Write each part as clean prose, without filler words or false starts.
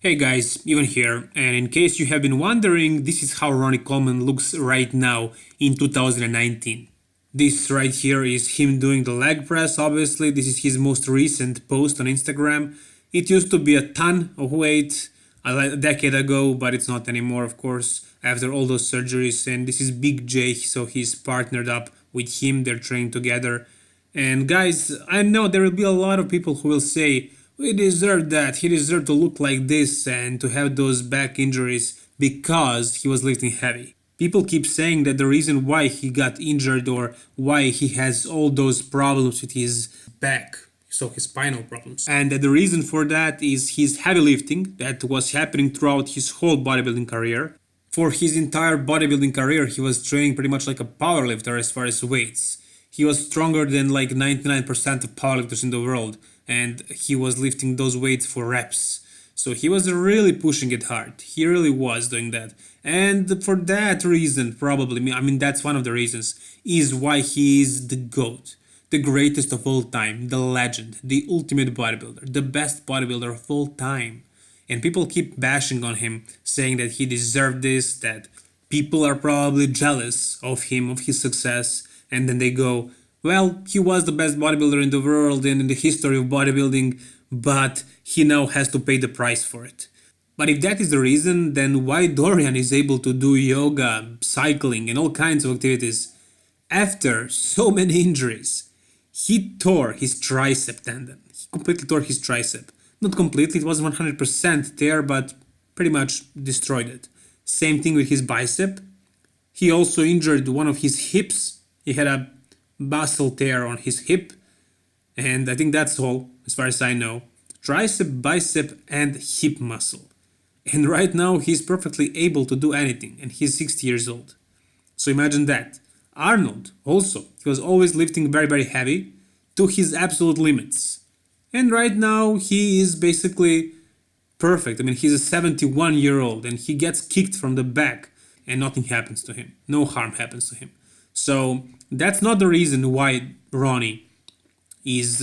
Hey guys, Ivan here, and in case you have been wondering, this is how Ronnie Coleman looks right now in 2019. This right here is him doing the leg press, obviously. This is his most recent post on Instagram. It used to be a ton of weight a decade ago, but it's not anymore, of course, after all those surgeries. And this is Big J, so he's partnered up with him, they're training together. And guys, I know there will be a lot of people who will say, he deserved that, he deserved to look like this and to have those back injuries because he was lifting heavy. People keep saying that the reason why he got injured or why he has all those problems with his back, so his spinal problems, and that the reason for that is his heavy lifting that was happening throughout his whole bodybuilding career. For his entire bodybuilding career, he was training pretty much like a powerlifter as far as weights. He was stronger than like 99% of powerlifters in the world, and he was lifting those weights for reps. So he was really pushing it hard. He really was doing that. And for that reason, probably, I mean, that's one of the reasons, is why he is the GOAT. The greatest of all time, the legend, the ultimate bodybuilder, the best bodybuilder of all time. And people keep bashing on him, saying that he deserved this, that people are probably jealous of him, of his success, and then they go, well, he was the best bodybuilder in the world and in the history of bodybuilding, but he now has to pay the price for it. But if that is the reason, then why Dorian is able to do yoga, cycling, and all kinds of activities after so many injuries? He tore his tricep tendon. He completely tore his tricep. Not completely, it wasn't 100% tear, but pretty much destroyed it. Same thing with his bicep. He also injured one of his hips. He had a muscle tear on his hip, and I think that's all, as far as I know. Tricep, bicep, and hip muscle. And right now he's perfectly able to do anything, and he's 60 years old. So imagine that. Arnold, also, he was always lifting very, very heavy to his absolute limits. And right now he is basically perfect. I mean, he's a 71-year-old and he gets kicked from the back and nothing happens to him. No harm happens to him. So that's not the reason why Ronnie is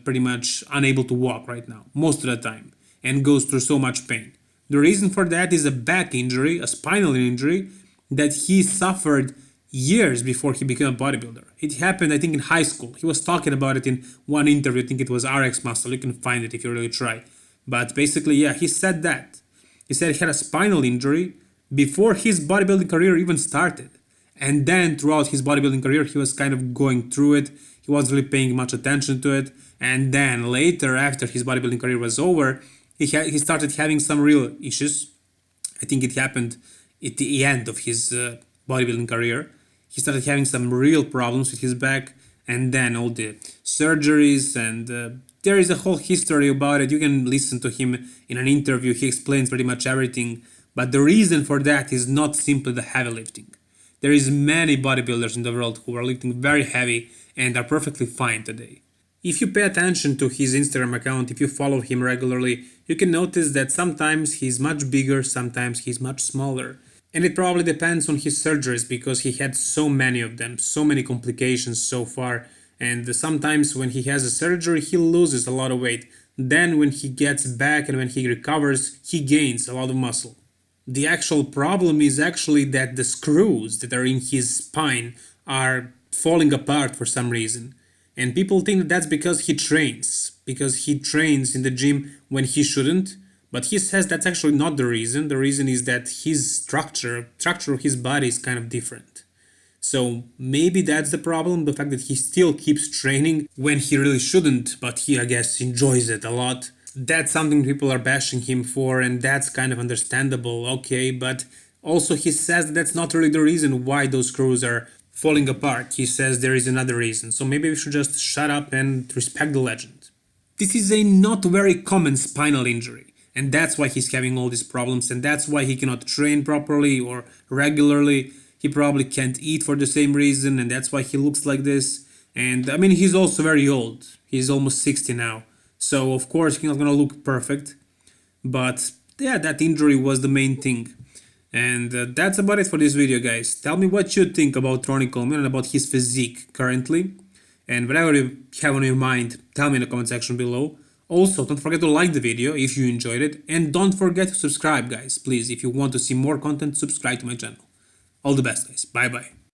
pretty much unable to walk right now, most of the time, and goes through so much pain. The reason for that is a back injury, a spinal injury, that he suffered years before he became a bodybuilder. It happened, I think, in high school. He was talking about it in one interview. I think it was RX Muscle. You can find it if you really try. But basically, yeah, he said that. He said he had a spinal injury before his bodybuilding career even started. And then throughout his bodybuilding career, he was kind of going through it. He wasn't really paying much attention to it. And then later, after his bodybuilding career was over, he started having some real issues. I think it happened at the end of his bodybuilding career. He started having some real problems with his back, and then all the surgeries, and there is a whole history about it. You can listen to him in an interview. He explains pretty much everything. But the reason for that is not simply the heavy lifting. There is many bodybuilders in the world who are lifting very heavy and are perfectly fine today. If you pay attention to his Instagram account, if you follow him regularly, you can notice that sometimes he's much bigger, sometimes he's much smaller. And it probably depends on his surgeries because he had so many of them, so many complications so far. And sometimes when he has a surgery, he loses a lot of weight. Then when he gets back and when he recovers, he gains a lot of muscle. The actual problem is actually that the screws that are in his spine are falling apart for some reason. And people think that that's because he trains in the gym when he shouldn't. But he says that's actually not the reason. The reason is that his structure of his body is kind of different. So maybe that's the problem, the fact that he still keeps training when he really shouldn't, but he, I guess, enjoys it a lot. That's something people are bashing him for, and that's kind of understandable, okay, but also he says that's not really the reason why those screws are falling apart. He says there is another reason, so maybe we should just shut up and respect the legend. This is a not very common spinal injury, and that's why he's having all these problems, and that's why he cannot train properly or regularly. He probably can't eat for the same reason, and that's why he looks like this. And I mean, he's also very old. He's almost 60 now. So of course he's not gonna look perfect, but yeah, that injury was the main thing. And that's about it for this video, guys. Tell me what you think about Ronnie Coleman and about his physique currently. And whatever you have on your mind, tell me in the comment section below. Also, don't forget to like the video if you enjoyed it, and don't forget to subscribe, guys. Please, if you want to see more content, subscribe to my channel. All the best, guys. Bye bye.